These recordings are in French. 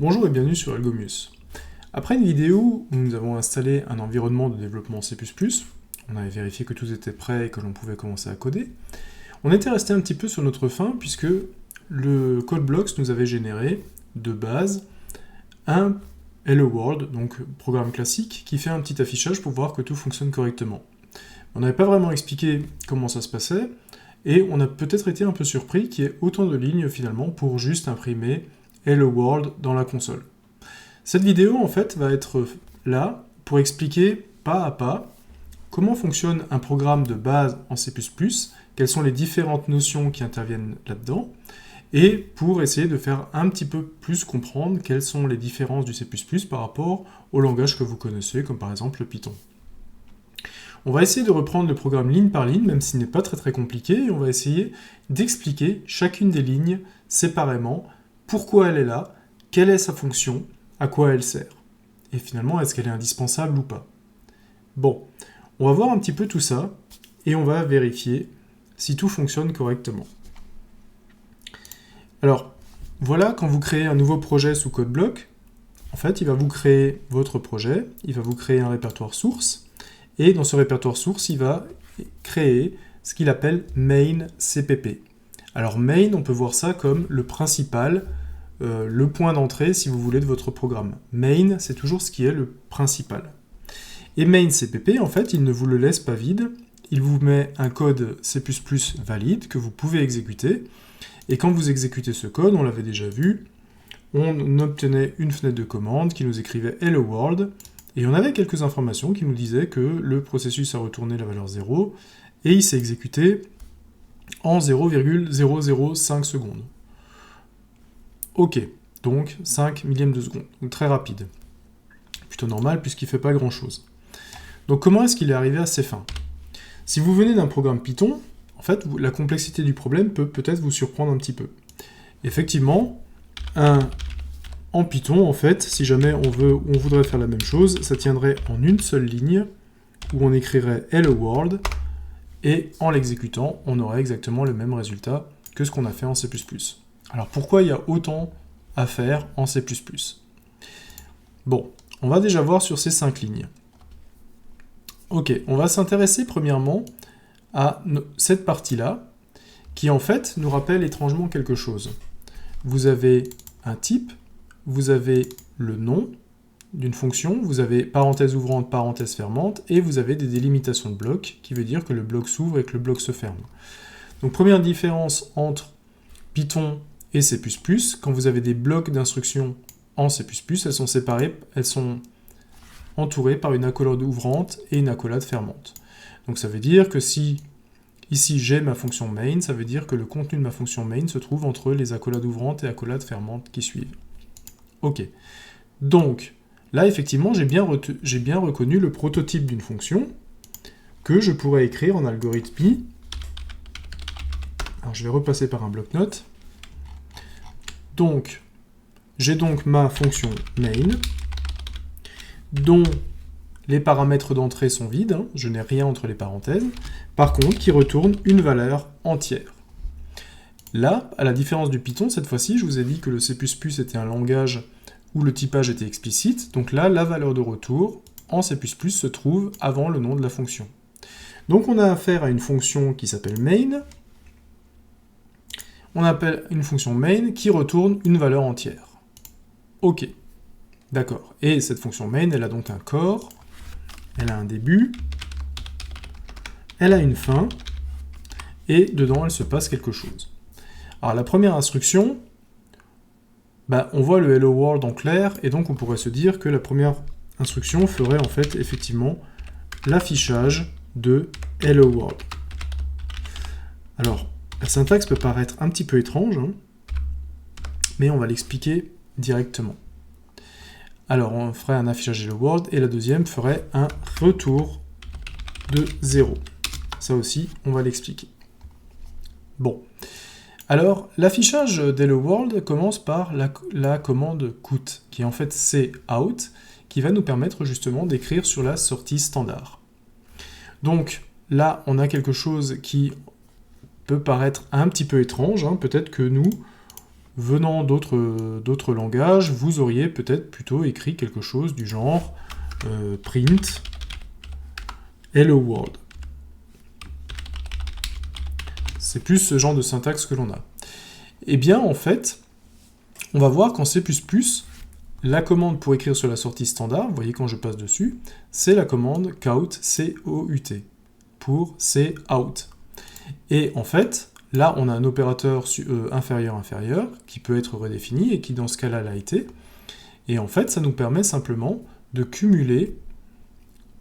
Bonjour et bienvenue sur Algomus. Après une vidéo où nous avons installé un environnement de développement C++, on avait vérifié que tout était prêt et que l'on pouvait commencer à coder, on était resté un petit peu sur notre fin puisque le CodeBlocks nous avait généré de base un Hello World, donc programme classique, qui fait un petit affichage pour voir que tout fonctionne correctement. On n'avait pas vraiment expliqué comment ça se passait, et on a peut-être été un peu surpris qu'il y ait autant de lignes finalement pour juste imprimer Hello World dans la console. Cette vidéo en fait va être là pour expliquer pas à pas comment fonctionne un programme de base en C++, quelles sont les différentes notions qui interviennent là-dedans, et pour essayer de faire un petit peu plus comprendre quelles sont les différences du C++ par rapport au langage que vous connaissez, comme par exemple le Python. On va essayer de reprendre le programme ligne par ligne, même s'il n'est pas très compliqué, et on va essayer d'expliquer chacune des lignes séparément, pourquoi elle est là, quelle est sa fonction, à quoi elle sert, et finalement est-ce qu'elle est indispensable ou pas. Bon, on va voir un petit peu tout ça, et on va vérifier si tout fonctionne correctement. Alors, voilà, quand vous créez un nouveau projet sous CodeBlock, en fait, il va vous créer votre projet, il va vous créer un répertoire source, et dans ce répertoire source, il va créer ce qu'il appelle main CPP. Alors main, on peut voir ça comme le principal, le point d'entrée, si vous voulez, de votre programme. Main, c'est toujours ce qui est le principal. Et main CPP, en fait, il ne vous le laisse pas vide, il vous met un code C++ valide que vous pouvez exécuter, et quand vous exécutez ce code, on l'avait déjà vu, on obtenait une fenêtre de commande qui nous écrivait Hello World, et on avait quelques informations qui nous disaient que le processus a retourné la valeur 0, et il s'est exécuté en 0,005 secondes. Ok, donc 5 millièmes de seconde, donc très rapide. Plutôt normal puisqu'il ne fait pas grand chose. Donc comment est-ce qu'il est arrivé à ces fins? Si vous venez d'un programme Python, en fait, la complexité du problème peut peut-être vous surprendre un petit peu. Effectivement, en Python, en fait, si jamais on voudrait faire la même chose, ça tiendrait en une seule ligne, où on écrirait Hello World, et en l'exécutant, on aurait exactement le même résultat que ce qu'on a fait en C++. Alors pourquoi il y a autant à faire en C++? Bon, on va déjà voir sur ces 5 lignes. Ok, on va s'intéresser premièrement à cette partie-là, qui en fait nous rappelle étrangement quelque chose. Vous avez un type, vous avez le nom d'une fonction, vous avez parenthèse ouvrante, parenthèse fermante, et vous avez des délimitations de blocs, qui veut dire que le bloc s'ouvre et que le bloc se ferme. Donc première différence entre Python et C++, quand vous avez des blocs d'instructions en C++, elles sont séparées, elles sont entourées par une accolade ouvrante et une accolade fermante. Donc ça veut dire que si ici j'ai ma fonction main, ça veut dire que le contenu de ma fonction main se trouve entre les accolades ouvrantes et accolades fermantes qui suivent. Ok. Donc, là effectivement, j'ai bien reconnu le prototype d'une fonction que je pourrais écrire en algorithme I. Alors je vais repasser par un bloc-notes. Donc, j'ai donc ma fonction main, dont les paramètres d'entrée sont vides, hein, je n'ai rien entre les parenthèses, par contre qui retourne une valeur entière. Là, à la différence du Python, cette fois-ci, je vous ai dit que le C++ était un langage où le typage était explicite, donc là, la valeur de retour en C++ se trouve avant le nom de la fonction. Donc on a affaire à une fonction qui s'appelle main, on appelle une fonction main qui retourne une valeur entière. Ok, d'accord. Et cette fonction main, elle a donc un corps, elle a un début, elle a une fin, et dedans, elle se passe quelque chose. Alors la première instruction, on voit le Hello World en clair, et donc on pourrait se dire que la première instruction ferait en fait effectivement l'affichage de Hello World. Alors, la syntaxe peut paraître un petit peu étrange, hein, mais on va l'expliquer directement. Alors, on ferait un affichage Hello World, et la deuxième ferait un retour de 0. Ça aussi, on va l'expliquer. Bon. Alors, l'affichage d'Hello World commence par la commande cout, qui est en fait cout, qui va nous permettre justement d'écrire sur la sortie standard. Donc, là, on a quelque chose qui peut paraître un petit peu étrange, hein. Peut-être que nous, venant d'autres langages, vous auriez peut-être plutôt écrit quelque chose du genre print hello world. C'est plus ce genre de syntaxe que l'on a. Eh bien, en fait, on va voir qu'en C++, la commande pour écrire sur la sortie standard, vous voyez quand je passe dessus, c'est la commande cout, C-O-U-T, pour C out. Et en fait, là, on a un opérateur inférieur-inférieur qui peut être redéfini et qui, dans ce cas-là, l'a été. Et en fait, ça nous permet simplement de cumuler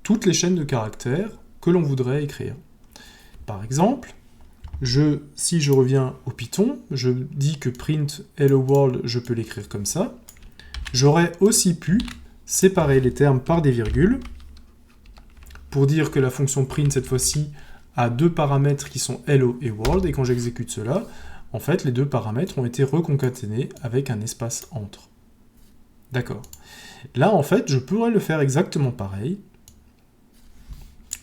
toutes les chaînes de caractères que l'on voudrait écrire. Par exemple, si je reviens au Python, je dis que print hello world, je peux l'écrire comme ça. J'aurais aussi pu séparer les termes par des virgules pour dire que la fonction print, cette fois-ci, a deux paramètres qui sont hello et world, et quand j'exécute cela, en fait, les deux paramètres ont été reconcaténés avec un espace entre. D'accord. Là, en fait, je pourrais le faire exactement pareil.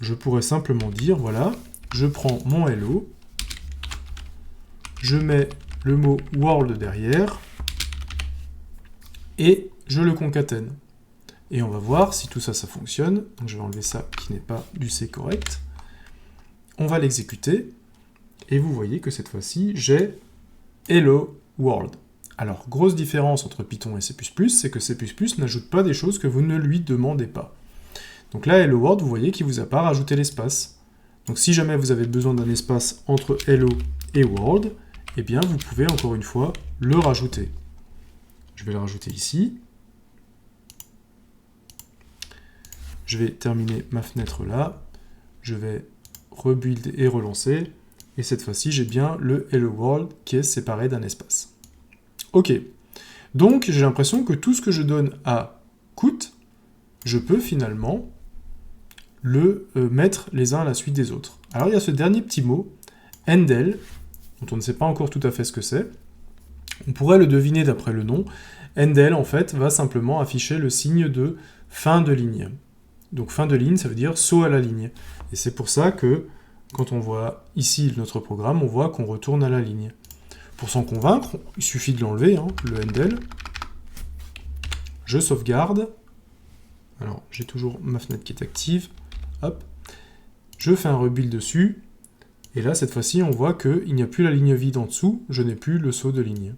Je pourrais simplement dire, voilà, je prends mon hello, je mets le mot world derrière, et je le concatène. Et on va voir si tout ça, ça fonctionne. Donc je vais enlever ça qui n'est pas du C correct. On va l'exécuter, et vous voyez que cette fois-ci, j'ai hello world. Alors, grosse différence entre Python et C++, c'est que C++ n'ajoute pas des choses que vous ne lui demandez pas. Donc là, hello world, vous voyez qu'il ne vous a pas rajouté l'espace. Donc si jamais vous avez besoin d'un espace entre hello et world, eh bien vous pouvez encore une fois le rajouter. Je vais le rajouter ici. Je vais terminer ma fenêtre là. Je vais rebuild et relancer. Et cette fois-ci, j'ai bien le hello world qui est séparé d'un espace. Ok. Donc, j'ai l'impression que tout ce que je donne à cout, je peux finalement le mettre les uns à la suite des autres. Alors, il y a ce dernier petit mot, endel, dont on ne sait pas encore tout à fait ce que c'est. On pourrait le deviner d'après le nom. Endel, en fait, va simplement afficher le signe de fin de ligne. Donc, fin de ligne, ça veut dire saut à la ligne. Et c'est pour ça que, quand on voit ici notre programme, on voit qu'on retourne à la ligne. Pour s'en convaincre, il suffit de l'enlever, hein, le endel. Je sauvegarde. Alors, j'ai toujours ma fenêtre qui est active. Hop. Je fais un rebuild dessus. Et là, cette fois-ci, on voit qu'il n'y a plus la ligne vide en dessous. Je n'ai plus le saut de ligne.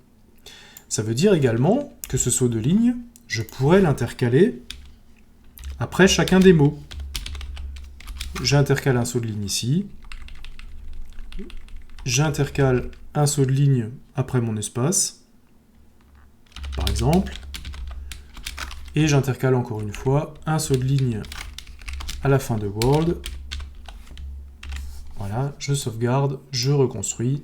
Ça veut dire également que ce saut de ligne, je pourrais l'intercaler après chacun des mots. J'intercale un saut de ligne ici. J'intercale un saut de ligne après mon espace, par exemple. Et j'intercale encore une fois un saut de ligne à la fin de world. Voilà, je sauvegarde, je reconstruis.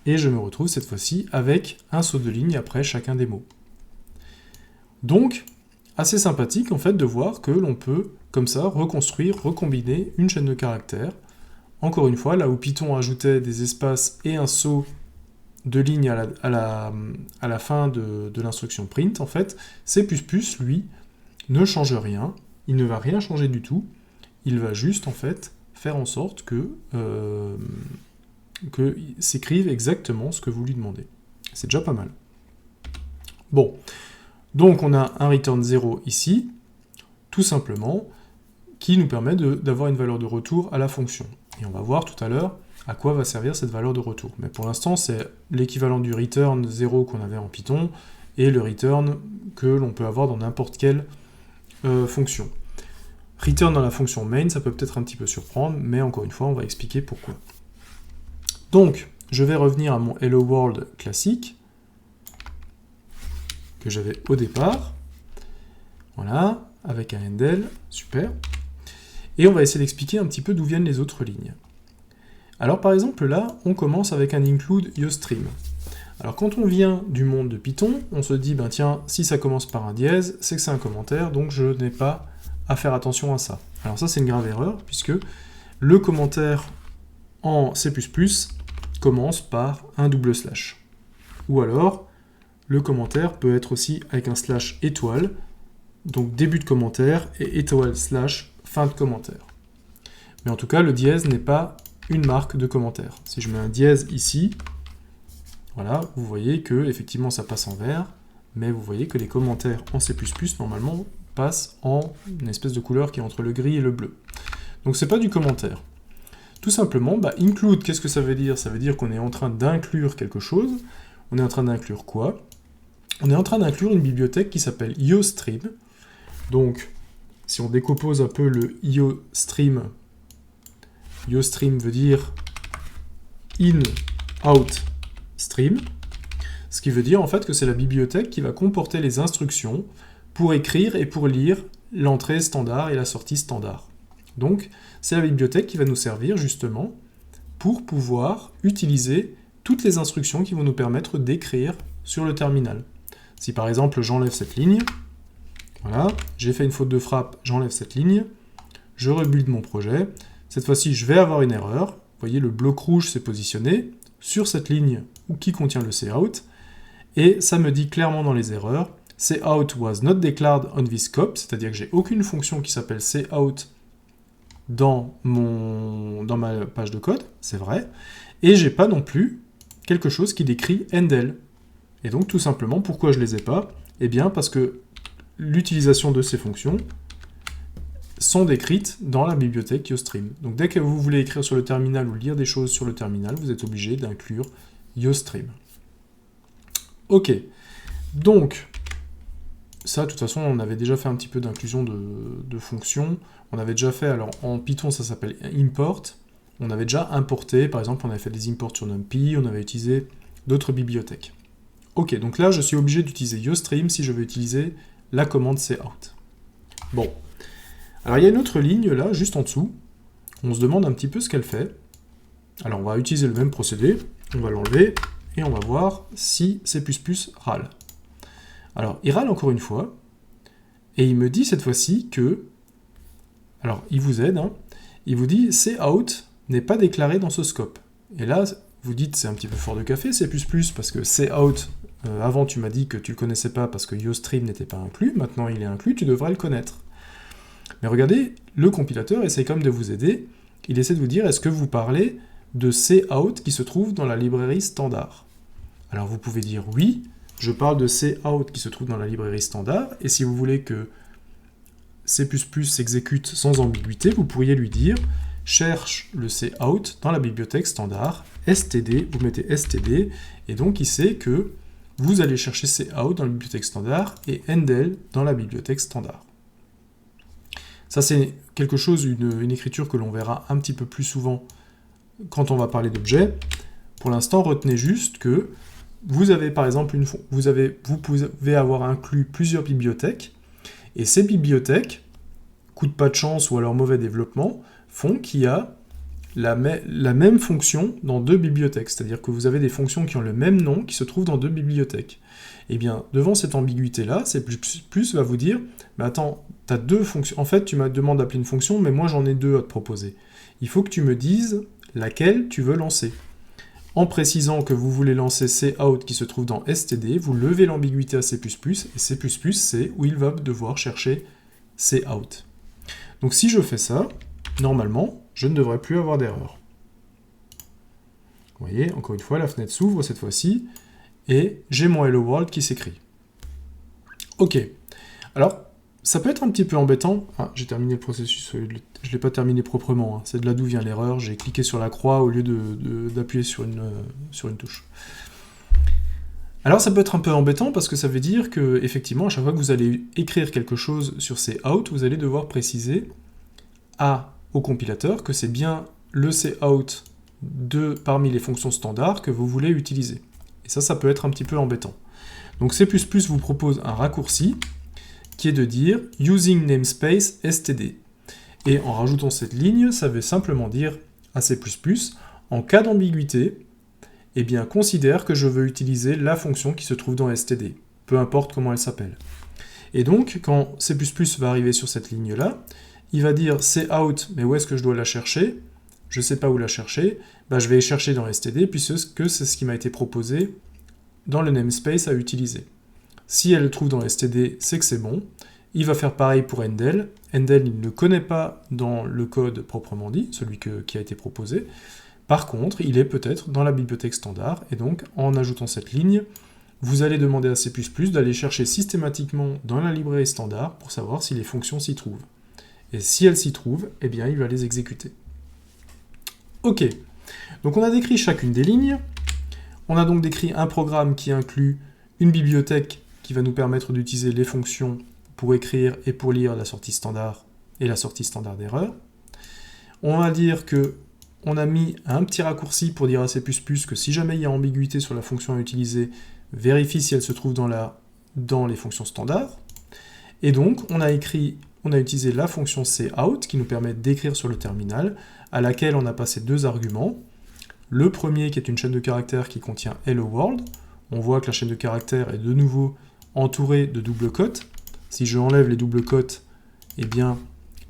Et je me retrouve cette fois-ci avec un saut de ligne après chacun des mots. Donc, assez sympathique en fait de voir que l'on peut, comme ça, reconstruire, recombiner une chaîne de caractères. Encore une fois, là où Python ajoutait des espaces et un saut de ligne à la fin de l'instruction print, en fait, C++, lui, ne change rien, il ne va rien changer du tout, il va juste, en fait, faire en sorte que s'écrive exactement ce que vous lui demandez. C'est déjà pas mal. Bon, donc on a un return 0 ici, tout simplement, qui nous permet d'avoir une valeur de retour à la fonction. Et on va voir tout à l'heure à quoi va servir cette valeur de retour. Mais pour l'instant, c'est l'équivalent du return 0 qu'on avait en Python, et le return que l'on peut avoir dans n'importe quelle fonction. Return dans la fonction main, ça peut peut-être un petit peu surprendre, mais encore une fois, on va expliquer pourquoi. Donc, je vais revenir à mon hello world classique, que j'avais au départ. Voilà, avec un endel, super. Et on va essayer d'expliquer un petit peu d'où viennent les autres lignes. Alors par exemple là, on commence avec un include youstream. Alors quand on vient du monde de Python, on se dit, ben tiens, si ça commence par un dièse, c'est que c'est un commentaire, donc je n'ai pas à faire attention à ça. Alors ça c'est une grave erreur, puisque le commentaire en C++ commence par un double slash. Ou alors, le commentaire peut être aussi avec un slash étoile, donc début de commentaire, et étoile slash fin de commentaire. Mais en tout cas, le dièse n'est pas une marque de commentaire. Si je mets un dièse ici, Voilà, vous voyez que effectivement ça passe en vert, mais vous voyez que les commentaires en C++ normalement passent en une espèce de couleur qui est entre le gris et le bleu. Donc c'est pas du commentaire. Tout simplement, include, qu'est-ce que ça veut dire? Ça veut dire qu'on est en train d'inclure quelque chose. On est en train d'inclure quoi? On est en train d'inclure une bibliothèque qui s'appelle IOStream. Donc, si on décompose un peu le IOStream veut dire in, out, stream. Ce qui veut dire en fait que c'est la bibliothèque qui va comporter les instructions pour écrire et pour lire l'entrée standard et la sortie standard. Donc, c'est la bibliothèque qui va nous servir justement pour pouvoir utiliser toutes les instructions qui vont nous permettre d'écrire sur le terminal. Si par exemple j'enlève cette ligne, voilà, j'ai fait une faute de frappe, j'enlève cette ligne, je rebuild mon projet, cette fois-ci je vais avoir une erreur, vous voyez le bloc rouge s'est positionné sur cette ligne qui contient le cout, et ça me dit clairement dans les erreurs, cout was not declared on this scope, c'est-à-dire que j'ai aucune fonction qui s'appelle cout dans ma page de code, c'est vrai, et j'ai pas non plus quelque chose qui décrit endl. Et donc tout simplement, pourquoi je les ai pas? Eh bien parce que l'utilisation de ces fonctions sont décrites dans la bibliothèque IOStream. Donc dès que vous voulez écrire sur le terminal ou lire des choses sur le terminal, vous êtes obligé d'inclure IOStream. Ok, donc ça de toute façon on avait déjà fait un petit peu d'inclusion de fonctions. On avait déjà fait, alors en Python ça s'appelle import, on avait déjà importé, par exemple on avait fait des imports sur NumPy, on avait utilisé d'autres bibliothèques. Ok, donc là je suis obligé d'utiliser IOStream si je veux utiliser la commande cout. Bon, alors il y a une autre ligne là, juste en dessous, on se demande un petit peu ce qu'elle fait. Alors on va utiliser le même procédé, on va l'enlever, et on va voir si C++ râle. Alors il râle encore une fois, et il me dit cette fois-ci que, alors il vous aide, hein, il vous dit cout n'est pas déclaré dans ce scope. Et là, vous dites c'est un petit peu fort de café C++, parce que cout, avant tu m'as dit que tu le connaissais pas parce que IOStream n'était pas inclus, maintenant il est inclus, tu devrais le connaître. Mais regardez, le compilateur essaie quand même de vous aider, il essaie de vous dire est-ce que vous parlez de cout qui se trouve dans la librairie standard. Alors vous pouvez dire oui, je parle de cout qui se trouve dans la librairie standard, et si vous voulez que C++ s'exécute sans ambiguïté, vous pourriez lui dire cherche le cout dans la bibliothèque standard, std, vous mettez std, et donc il sait que vous allez chercher cout dans la bibliothèque standard et endl dans la bibliothèque standard. Ça c'est quelque chose, une écriture que l'on verra un petit peu plus souvent quand on va parler d'objets. Pour l'instant, retenez juste que vous avez par exemple vous pouvez avoir inclus plusieurs bibliothèques, et ces bibliothèques, coup de pas de chance ou alors mauvais développement, font qu'il y a la même fonction dans deux bibliothèques, c'est-à-dire que vous avez des fonctions qui ont le même nom qui se trouvent dans deux bibliothèques. Et bien, devant cette ambiguïté-là, C++ va vous dire « Mais attends, tu as deux fonctions, en fait tu me demandes d'appeler une fonction, mais moi j'en ai deux à te proposer. Il faut que tu me dises laquelle tu veux lancer. » En précisant que vous voulez lancer cout qui se trouve dans std, vous levez l'ambiguïté à C++, et C++ c'est où il va devoir chercher cout. Donc si je fais ça, normalement, je ne devrais plus avoir d'erreur. Vous voyez, encore une fois, la fenêtre s'ouvre cette fois-ci, et j'ai mon Hello World qui s'écrit. Ok, alors, ça peut être un petit peu embêtant. Ah, j'ai terminé le processus, je ne l'ai pas terminé proprement, hein. C'est de là d'où vient l'erreur, j'ai cliqué sur la croix au lieu d'appuyer sur une touche. Alors ça peut être un peu embêtant parce que ça veut dire que, effectivement, à chaque fois que vous allez écrire quelque chose sur cout, vous allez devoir préciser au compilateur que c'est bien le cout parmi les fonctions standards que vous voulez utiliser. Et ça peut être un petit peu embêtant. Donc C++ vous propose un raccourci qui est de dire « using namespace std ». Et en rajoutant cette ligne, ça veut simplement dire à C++, en cas d'ambiguïté, eh bien considère que je veux utiliser la fonction qui se trouve dans std, peu importe comment elle s'appelle. Et donc, quand C++ va arriver sur cette ligne-là, il va dire cout, mais où est-ce que je dois la chercher? Je ne sais pas où la chercher, je vais chercher dans std, puisque c'est ce qui m'a été proposé dans le namespace à utiliser. Si elle le trouve dans std, c'est que c'est bon. Il va faire pareil pour endl. Endl, il ne le connaît pas dans le code proprement dit, celui qui a été proposé. Par contre, il est peut-être dans la bibliothèque standard, et donc en ajoutant cette ligne, vous allez demander à C++ d'aller chercher systématiquement dans la librairie standard pour savoir si les fonctions s'y trouvent. Et si elles s'y trouvent, eh bien il va les exécuter. Ok, donc on a décrit chacune des lignes, on a donc décrit un programme qui inclut une bibliothèque qui va nous permettre d'utiliser les fonctions pour écrire et pour lire la sortie standard et la sortie standard d'erreur. On va dire que on a mis un petit raccourci pour dire à C++ que si jamais il y a ambiguïté sur la fonction à utiliser, vérifie si elle se trouve dans les fonctions standards. Et donc, on a utilisé la fonction cout qui nous permet d'écrire sur le terminal, à laquelle on a passé deux arguments. Le premier qui est une chaîne de caractères qui contient Hello World. On voit que la chaîne de caractères est de nouveau entourée de double cotes. Si je enlève les doubles cotes, eh bien,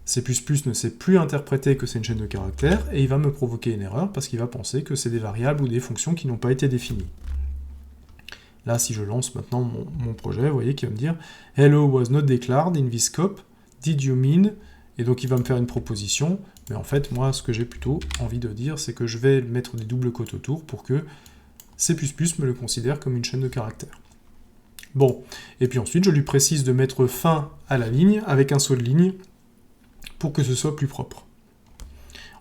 C++ ne sait plus interpréter que c'est une chaîne de caractères, et il va me provoquer une erreur parce qu'il va penser que c'est des variables ou des fonctions qui n'ont pas été définies. Là, si je lance maintenant mon projet, vous voyez qu'il va me dire « Hello was not declared in this scope, did you mean ?» Et donc il va me faire une proposition, mais en fait, moi, ce que j'ai plutôt envie de dire, c'est que je vais mettre des doubles cotes autour pour que C++ me le considère comme une chaîne de caractères. Bon, et puis ensuite, je lui précise de mettre fin à la ligne avec un saut de ligne pour que ce soit plus propre.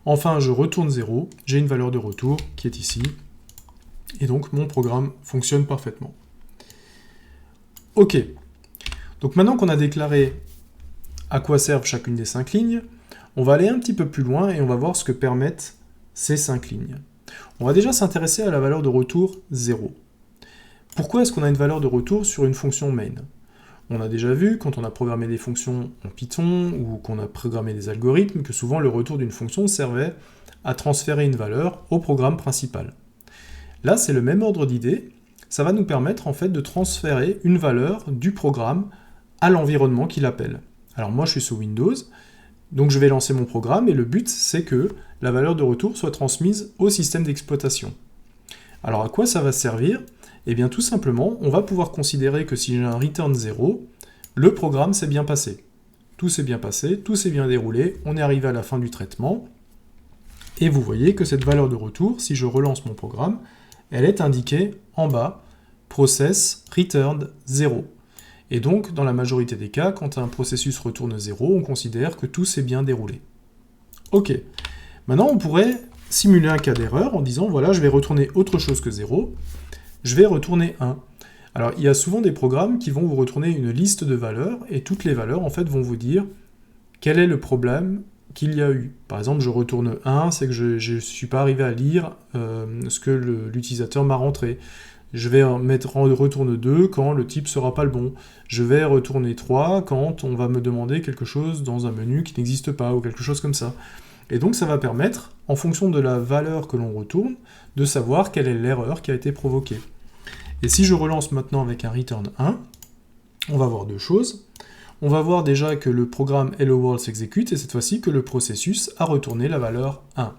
Enfin, je retourne 0, j'ai une valeur de retour qui est ici, et donc mon programme fonctionne parfaitement. Ok, donc maintenant qu'on a déclaré à quoi servent chacune des 5 lignes, on va aller un petit peu plus loin et on va voir ce que permettent ces 5 lignes. On va déjà s'intéresser à la valeur de retour 0. Pourquoi est-ce qu'on a une valeur de retour sur une fonction main? On a déjà vu, quand on a programmé des fonctions en Python, ou qu'on a programmé des algorithmes, que souvent le retour d'une fonction servait à transférer une valeur au programme principal. Là, c'est le même ordre d'idée, ça va nous permettre en fait de transférer une valeur du programme à l'environnement qu'il appelle. Alors moi je suis sous Windows, donc je vais lancer mon programme, et le but c'est que la valeur de retour soit transmise au système d'exploitation. Alors à quoi ça va servir? Eh bien tout simplement, on va pouvoir considérer que si j'ai un return 0, le programme s'est bien passé. Tout s'est bien passé, tout s'est bien déroulé, on est arrivé à la fin du traitement, et vous voyez que cette valeur de retour, si je relance mon programme, elle est indiquée en bas, process returned 0. Et donc, dans la majorité des cas, quand un processus retourne 0, on considère que tout s'est bien déroulé. Ok, maintenant on pourrait simuler un cas d'erreur en disant, voilà, je vais retourner autre chose que 0, je vais retourner 1. Alors, il y a souvent des programmes qui vont vous retourner une liste de valeurs, et toutes les valeurs, en fait, vont vous dire quel est le problème qu'il y a eu. Par exemple, je retourne 1, c'est que je ne suis pas arrivé à lire ce que l'utilisateur m'a rentré. Je vais mettre en retourne 2 quand le type sera pas le bon. Je vais retourner 3 quand on va me demander quelque chose dans un menu qui n'existe pas, ou quelque chose comme ça. Et donc ça va permettre, en fonction de la valeur que l'on retourne, de savoir quelle est l'erreur qui a été provoquée. Et si je relance maintenant avec un return 1, on va voir deux choses. On va voir déjà que le programme Hello World s'exécute, et cette fois-ci que le processus a retourné la valeur 1.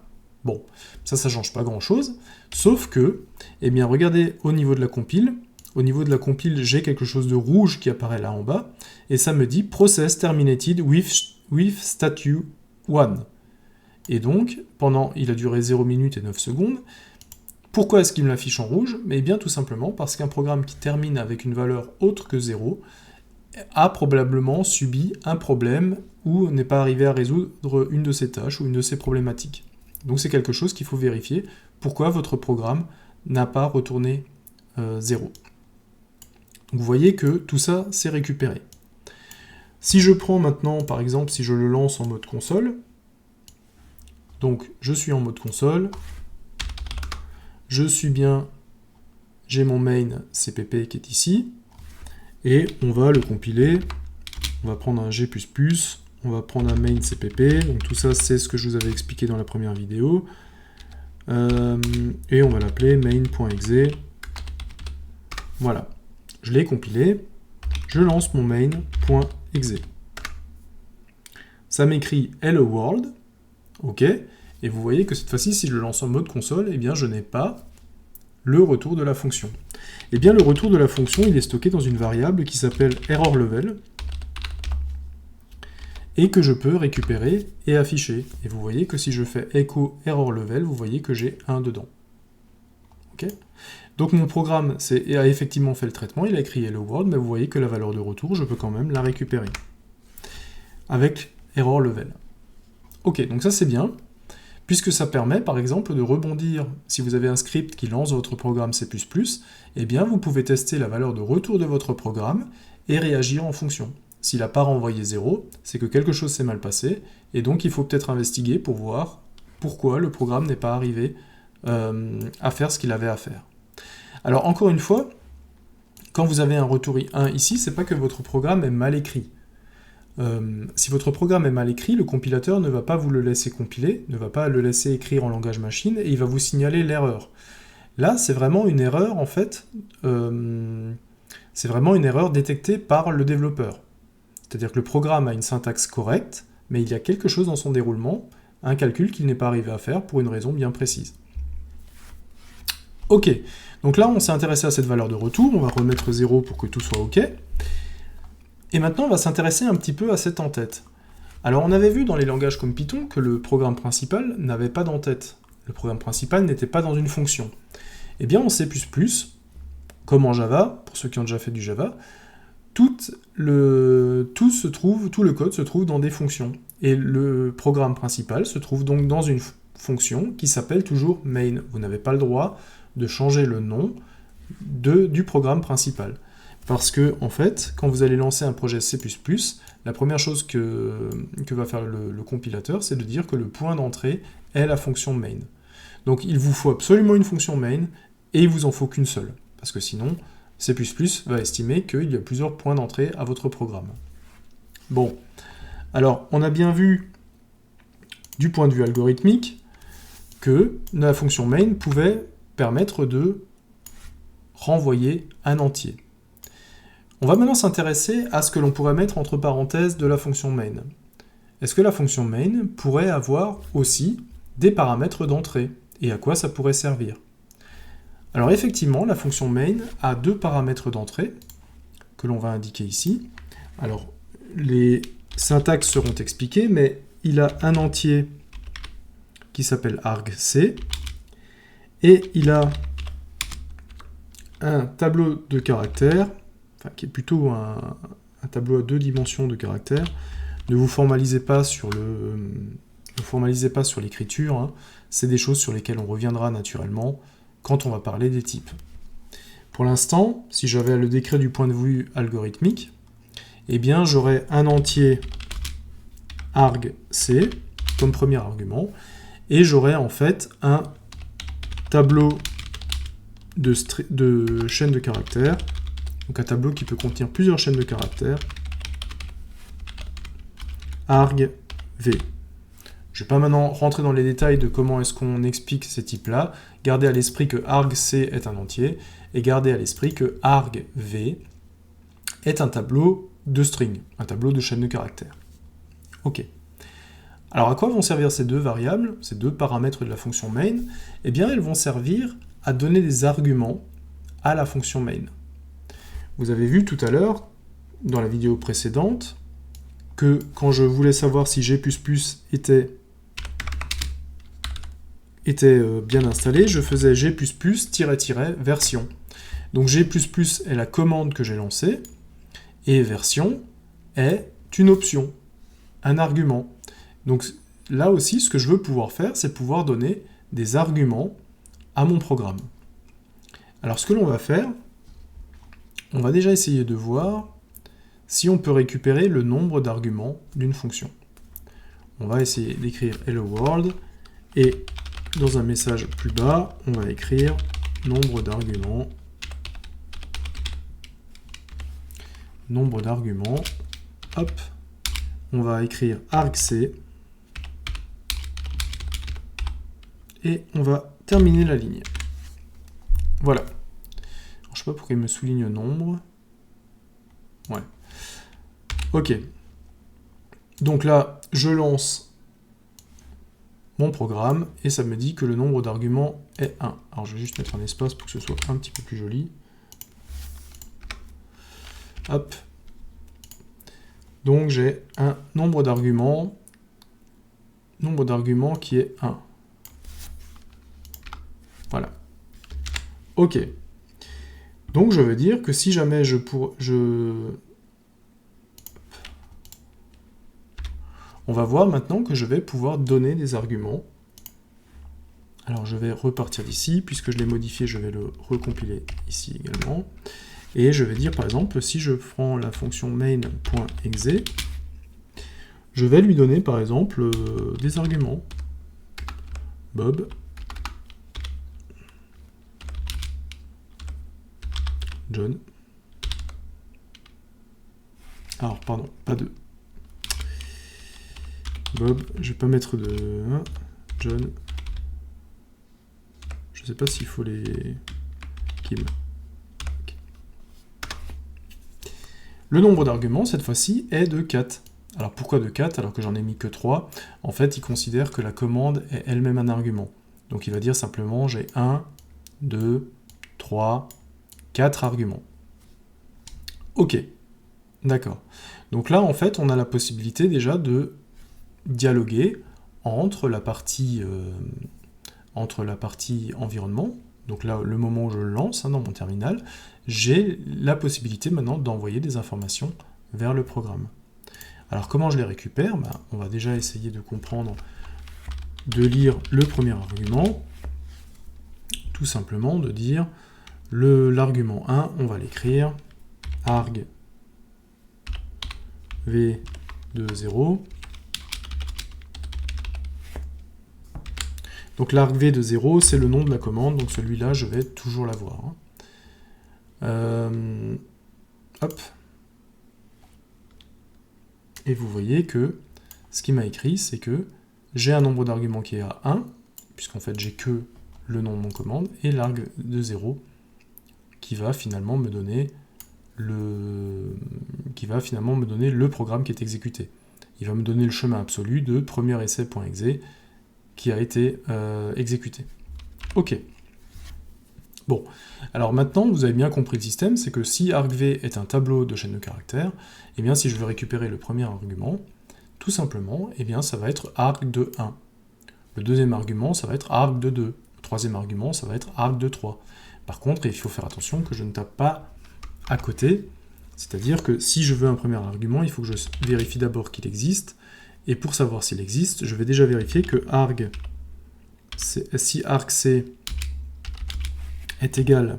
Bon, ça change pas grand-chose, sauf que, eh bien, regardez au niveau de la compile. Au niveau de la compile, j'ai quelque chose de rouge qui apparaît là en bas, et ça me dit « Process terminated with statue 1 ». Et donc, il a duré 0 minutes et 9 secondes. Pourquoi est-ce qu'il me l'affiche en rouge? Eh bien, tout simplement parce qu'un programme qui termine avec une valeur autre que 0 a probablement subi un problème ou n'est pas arrivé à résoudre une de ses tâches ou une de ses problématiques. Donc c'est quelque chose qu'il faut vérifier. Pourquoi votre programme n'a pas retourné 0? Donc vous voyez que tout ça, c'est récupéré. Si je prends maintenant, par exemple, si je le lance en mode console, donc je suis en mode console, j'ai mon main cpp qui est ici, et on va le compiler, on va prendre un G++, on va prendre un main cpp, donc tout ça c'est ce que je vous avais expliqué dans la première vidéo, et on va l'appeler main.exe, voilà, je l'ai compilé, je lance mon main.exe. Ça m'écrit Hello World, ok, et vous voyez que cette fois-ci, si je le lance en mode console, eh bien je n'ai pas le retour de la fonction. Eh bien le retour de la fonction, il est stocké dans une variable qui s'appelle errorLevel. et que je peux récupérer et afficher. Et vous voyez que si je fais echo error level, vous voyez que j'ai 1 dedans. Okay. Donc mon programme a effectivement fait le traitement, il a écrit hello world, mais vous voyez que la valeur de retour, je peux quand même la récupérer avec error level. Ok, donc ça c'est bien, puisque ça permet par exemple de rebondir, si vous avez un script qui lance votre programme C++, eh bien vous pouvez tester la valeur de retour de votre programme et réagir en fonction. S'il n'a pas renvoyé 0, c'est que quelque chose s'est mal passé, et donc il faut peut-être investiguer pour voir pourquoi le programme n'est pas arrivé à faire ce qu'il avait à faire. Alors encore une fois, quand vous avez un retour 1 ici, c'est pas que votre programme est mal écrit. Si votre programme est mal écrit, le compilateur ne va pas vous le laisser compiler, ne va pas le laisser écrire en langage machine, et il va vous signaler l'erreur. Là, c'est vraiment une erreur, en fait, c'est vraiment une erreur détectée par le développeur. C'est-à-dire que le programme a une syntaxe correcte, mais il y a quelque chose dans son déroulement, un calcul qu'il n'est pas arrivé à faire pour une raison bien précise. Ok, donc là on s'est intéressé à cette valeur de retour, on va remettre 0 pour que tout soit ok. Et maintenant on va s'intéresser un petit peu à cette en-tête. Alors on avait vu dans les langages comme Python que le programme principal n'avait pas d'en-tête. Le programme principal n'était pas dans une fonction. Eh bien en C++, comme en Java, pour ceux qui ont déjà fait du Java, tout le code se trouve dans des fonctions. Et le programme principal se trouve donc dans une fonction qui s'appelle toujours main. Vous n'avez pas le droit de changer le nom du programme principal. Parce que, en fait, quand vous allez lancer un projet C++, la première chose que va faire le compilateur, c'est de dire que le point d'entrée est la fonction main. Donc il vous faut absolument une fonction main, et il vous en faut qu'une seule. Parce que sinon, C++ va estimer qu'il y a plusieurs points d'entrée à votre programme. Bon, alors on a bien vu, du point de vue algorithmique, que la fonction main pouvait permettre de renvoyer un entier. On va maintenant s'intéresser à ce que l'on pourrait mettre entre parenthèses de la fonction main. Est-ce que la fonction main pourrait avoir aussi des paramètres d'entrée? Et à quoi ça pourrait servir? Alors effectivement, la fonction main a deux paramètres d'entrée que l'on va indiquer ici. Alors, les syntaxes seront expliquées, mais il a un entier qui s'appelle argc, et il a un tableau de caractères, enfin, qui est plutôt un tableau à 2 dimensions de caractères. Ne vous formalisez pas sur l'écriture, hein. C'est des choses sur lesquelles on reviendra naturellement quand on va parler des types. Pour l'instant, si j'avais à le décrire du point de vue algorithmique, eh bien j'aurais un entier argc comme premier argument, et j'aurais en fait un tableau de chaînes de caractères, donc un tableau qui peut contenir plusieurs chaînes de caractères, argv. Je ne vais pas maintenant rentrer dans les détails de comment est-ce qu'on explique ces types-là. Gardez à l'esprit que argc est un entier, et gardez à l'esprit que argv est un tableau de string, un tableau de chaîne de caractères. Ok. Alors à quoi vont servir ces deux variables, ces deux paramètres de la fonction main? Eh bien elles vont servir à donner des arguments à la fonction main. Vous avez vu tout à l'heure, dans la vidéo précédente, que quand je voulais savoir si G++ était bien installé, je faisais G++ -- version. Donc G++ est la commande que j'ai lancée, et version est une option, un argument. Donc là aussi, ce que je veux pouvoir faire, c'est pouvoir donner des arguments à mon programme. Alors ce que l'on va faire, on va déjà essayer de voir si on peut récupérer le nombre d'arguments d'une fonction. On va essayer d'écrire hello world, et dans un message plus bas, on va écrire nombre d'arguments. Nombre d'arguments. Hop. On va écrire argc. Et on va terminer la ligne. Voilà. Alors, je ne sais pas pourquoi il me souligne nombre. Ouais. Ok. Donc là, je lance mon programme, et ça me dit que le nombre d'arguments est 1. Alors je vais juste mettre un espace pour que ce soit un petit peu plus joli. Hop. Donc j'ai un nombre d'arguments qui est 1. Voilà. OK. Donc je veux dire que si jamais on va voir maintenant que je vais pouvoir donner des arguments. Alors je vais repartir d'ici, puisque je l'ai modifié, je vais le recompiler ici également. Et je vais dire par exemple, si je prends la fonction main.exe, je vais lui donner par exemple des arguments. Bob, John. Alors pardon, pas de Bob, je vais pas mettre de John. Je sais pas s'il faut les Kim. Okay. Le nombre d'arguments, cette fois-ci, est de 4. Alors pourquoi de 4 alors que j'en ai mis que 3? En fait, il considère que la commande est elle-même un argument. Donc il va dire simplement j'ai 1, 2, 3, 4 arguments. Ok, d'accord. Donc là, en fait, on a la possibilité déjà de dialoguer entre la partie environnement. Donc là, le moment où je le lance dans mon terminal, j'ai la possibilité maintenant d'envoyer des informations vers le programme. Alors comment je les récupère? On va déjà essayer de comprendre, de lire le premier argument, tout simplement de dire l'argument 1, on va l'écrire arg v de 0. Donc l'arg v de 0, c'est le nom de la commande, donc celui-là, je vais toujours l'avoir. Hop. Et vous voyez que ce qu'il m'a écrit, c'est que j'ai un nombre d'arguments qui est à 1, puisqu'en fait j'ai que le nom de mon commande, et l'arg de 0, qui va finalement me donner le programme qui est exécuté. Il va me donner le chemin absolu de premier essai.exe qui a été exécuté. Ok. Bon, alors maintenant, vous avez bien compris le système, c'est que si argv est un tableau de chaîne de caractères, et bien si je veux récupérer le premier argument, tout simplement, et bien ça va être arg de 1. Le deuxième argument, ça va être arg de 2. Le troisième argument, ça va être arg de 3. Par contre, il faut faire attention que je ne tape pas à côté, c'est-à-dire que si je veux un premier argument, il faut que je vérifie d'abord qu'il existe, et pour savoir s'il existe, je vais déjà vérifier que si argc est égal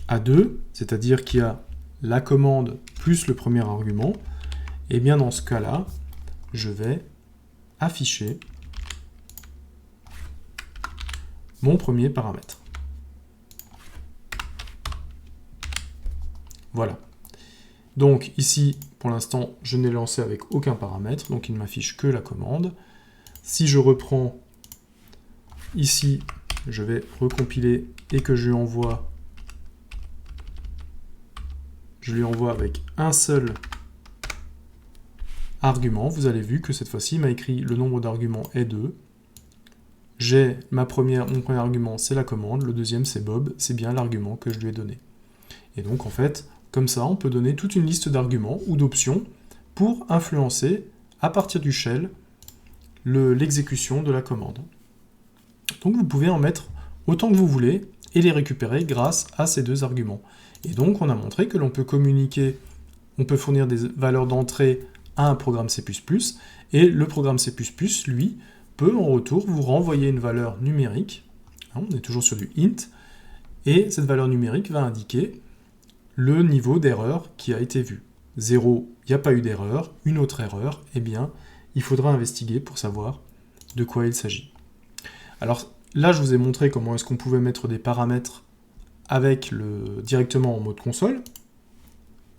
à 2, c'est-à-dire qu'il y a la commande plus le premier argument, et bien dans ce cas-là, je vais afficher mon premier paramètre. Voilà. Donc ici, pour l'instant, je n'ai lancé avec aucun paramètre, donc il ne m'affiche que la commande. Si je reprends ici, je vais recompiler et que je lui envoie avec un seul argument. Vous avez vu que cette fois-ci, il m'a écrit le nombre d'arguments est 2. J'ai mon premier argument, c'est la commande. Le deuxième, c'est Bob. C'est bien l'argument que je lui ai donné. Et donc, en fait, comme ça, on peut donner toute une liste d'arguments ou d'options pour influencer, à partir du shell, l'exécution de la commande. Donc, vous pouvez en mettre autant que vous voulez et les récupérer grâce à ces deux arguments. Et donc, on a montré que l'on peut communiquer, on peut fournir des valeurs d'entrée à un programme C++, et le programme C++, lui, peut en retour vous renvoyer une valeur numérique, on est toujours sur du int, et cette valeur numérique va indiquer le niveau d'erreur qui a été vu. 0, il n'y a pas eu d'erreur, une autre erreur, eh bien, il faudra investiguer pour savoir de quoi il s'agit. Alors là, je vous ai montré comment est-ce qu'on pouvait mettre des paramètres directement en mode console.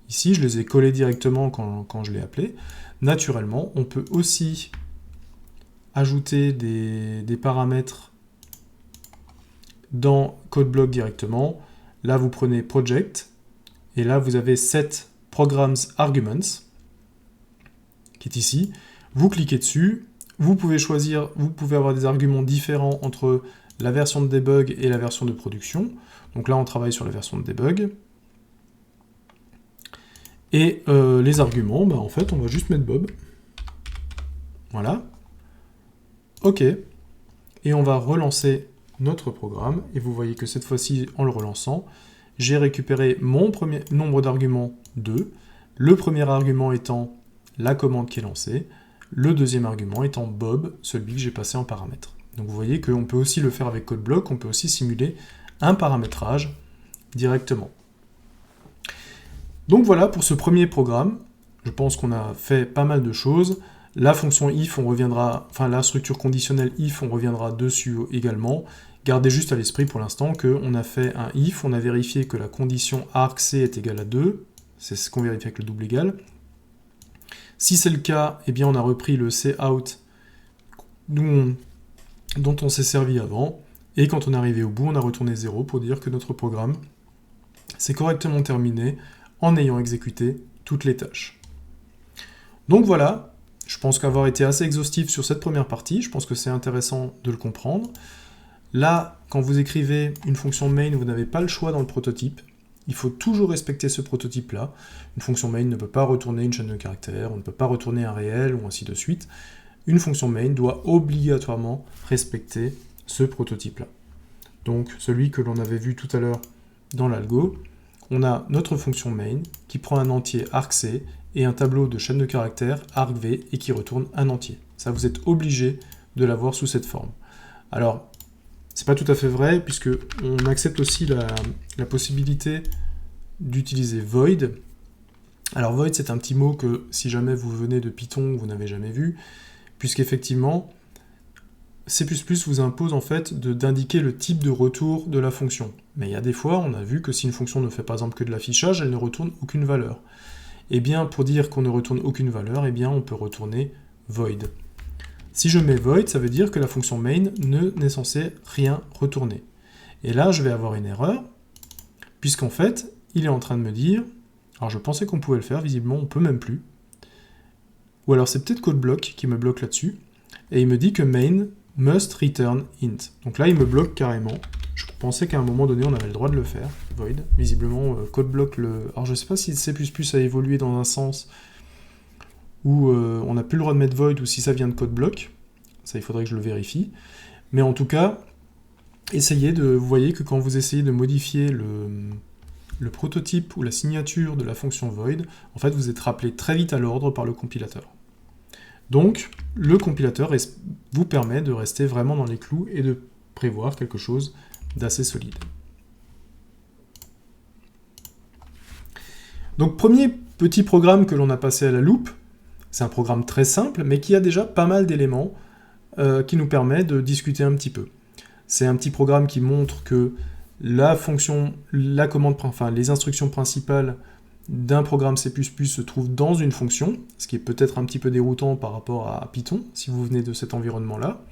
Ici, je les ai collés directement quand je l'ai appelé. Naturellement, on peut aussi ajouter des paramètres dans CodeBlock directement. Là, vous prenez Project, et là, vous avez Set Programs Arguments, qui est ici. Vous cliquez dessus, vous pouvez avoir des arguments différents entre la version de debug et la version de production. Donc là, on travaille sur la version de debug. Et les arguments, en fait, on va juste mettre Bob. Voilà. OK. Et on va relancer notre programme. Et vous voyez que cette fois-ci, en le relançant, j'ai récupéré mon premier nombre d'arguments 2. Le premier argument étant la commande qui est lancée. Le deuxième argument étant Bob, celui que j'ai passé en paramètre. Donc vous voyez qu'on peut aussi le faire avec CodeBlock, on peut aussi simuler un paramétrage directement. Donc voilà pour ce premier programme. Je pense qu'on a fait pas mal de choses. La fonction if, on reviendra, enfin la structure conditionnelle if, on reviendra dessus également. Gardez juste à l'esprit pour l'instant qu'on a fait un if, on a vérifié que la condition argc est égale à 2, c'est ce qu'on vérifie avec le double égal. Si c'est le cas, eh bien on a repris le cout dont on s'est servi avant, et quand on est arrivé au bout, on a retourné 0 pour dire que notre programme s'est correctement terminé en ayant exécuté toutes les tâches. Donc voilà, je pense qu'avoir été assez exhaustif sur cette première partie, je pense que c'est intéressant de le comprendre. Là, quand vous écrivez une fonction main, vous n'avez pas le choix dans le prototype. Il faut toujours respecter ce prototype-là. Une fonction main ne peut pas retourner une chaîne de caractères, on ne peut pas retourner un réel, ou ainsi de suite. Une fonction main doit obligatoirement respecter ce prototype-là. Donc, celui que l'on avait vu tout à l'heure dans l'algo, on a notre fonction main qui prend un entier argc et un tableau de chaîne de caractères argv et qui retourne un entier. Ça, vous êtes obligé de l'avoir sous cette forme. Alors, c'est pas tout à fait vrai, puisque on accepte aussi la possibilité d'utiliser void. Alors void, c'est un petit mot que, si jamais vous venez de Python, vous n'avez jamais vu, puisqu'effectivement, C++ vous impose en fait d'indiquer le type de retour de la fonction. Mais il y a des fois, on a vu que si une fonction ne fait par exemple que de l'affichage, elle ne retourne aucune valeur. Et bien, pour dire qu'on ne retourne aucune valeur, eh bien, on peut retourner void. Si je mets void, ça veut dire que la fonction main n'est censée rien retourner. Et là, je vais avoir une erreur, puisqu'en fait, il est en train de me dire, alors je pensais qu'on pouvait le faire, visiblement on peut même plus, ou alors c'est peut-être CodeBlock qui me bloque là-dessus, et il me dit que main must return int. Donc là, il me bloque carrément. Je pensais qu'à un moment donné, on avait le droit de le faire, void. Visiblement, CodeBlock le... Alors je ne sais pas si C++ a évolué dans un sens où on n'a plus le droit de mettre void, ou si ça vient de CodeBlock. Ça, il faudrait que je le vérifie. Mais en tout cas, vous voyez que quand vous essayez de modifier le prototype ou la signature de la fonction void, en fait, vous êtes rappelé très vite à l'ordre par le compilateur. Donc, le compilateur vous permet de rester vraiment dans les clous et de prévoir quelque chose d'assez solide. Donc, premier petit programme que l'on a passé à la loupe, c'est un programme très simple, mais qui a déjà pas mal d'éléments qui nous permet de discuter un petit peu. C'est un petit programme qui montre que la fonction, les instructions principales d'un programme C++ se trouvent dans une fonction, ce qui est peut-être un petit peu déroutant par rapport à Python, si vous venez de cet environnement-là.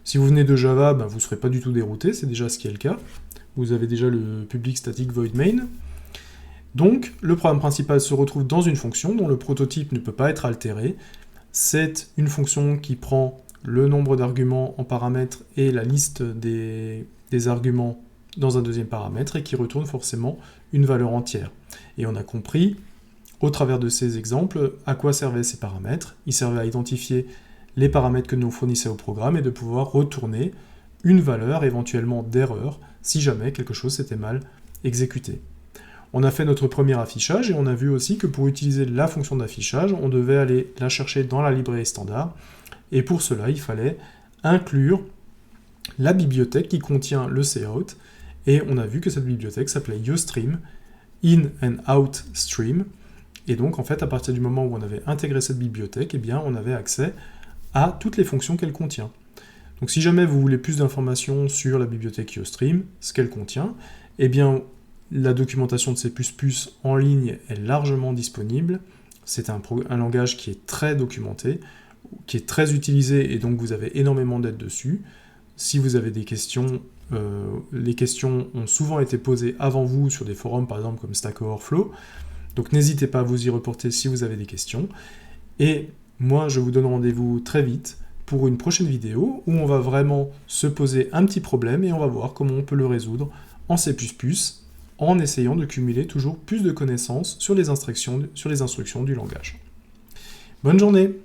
Si vous venez de Java, vous ne serez pas du tout dérouté, c'est déjà ce qui est le cas. Vous avez déjà le public static void main. Donc, le programme principal se retrouve dans une fonction dont le prototype ne peut pas être altéré. C'est une fonction qui prend le nombre d'arguments en paramètres et la liste des arguments dans un deuxième paramètre et qui retourne forcément une valeur entière. Et on a compris, au travers de ces exemples, à quoi servaient ces paramètres. Ils servaient à identifier les paramètres que nous fournissait au programme et de pouvoir retourner une valeur éventuellement d'erreur si jamais quelque chose s'était mal exécuté. On a fait notre premier affichage et on a vu aussi que pour utiliser la fonction d'affichage, on devait aller la chercher dans la librairie standard. Et pour cela, il fallait inclure la bibliothèque qui contient le cout. Et on a vu que cette bibliothèque s'appelait uStream, in and out stream. Et donc, en fait, à partir du moment où on avait intégré cette bibliothèque, eh bien, on avait accès à toutes les fonctions qu'elle contient. Donc, si jamais vous voulez plus d'informations sur la bibliothèque uStream, ce qu'elle contient, eh bien, la documentation de C++ en ligne est largement disponible. C'est un langage qui est très documenté, qui est très utilisé, et donc vous avez énormément d'aide dessus. Si vous avez des questions, les questions ont souvent été posées avant vous sur des forums, par exemple comme Stack Overflow. Donc n'hésitez pas à vous y reporter si vous avez des questions. Et moi, je vous donne rendez-vous très vite pour une prochaine vidéo où on va vraiment se poser un petit problème et on va voir comment on peut le résoudre en C++ en essayant de cumuler toujours plus de connaissances sur les instructions du langage. Bonne journée!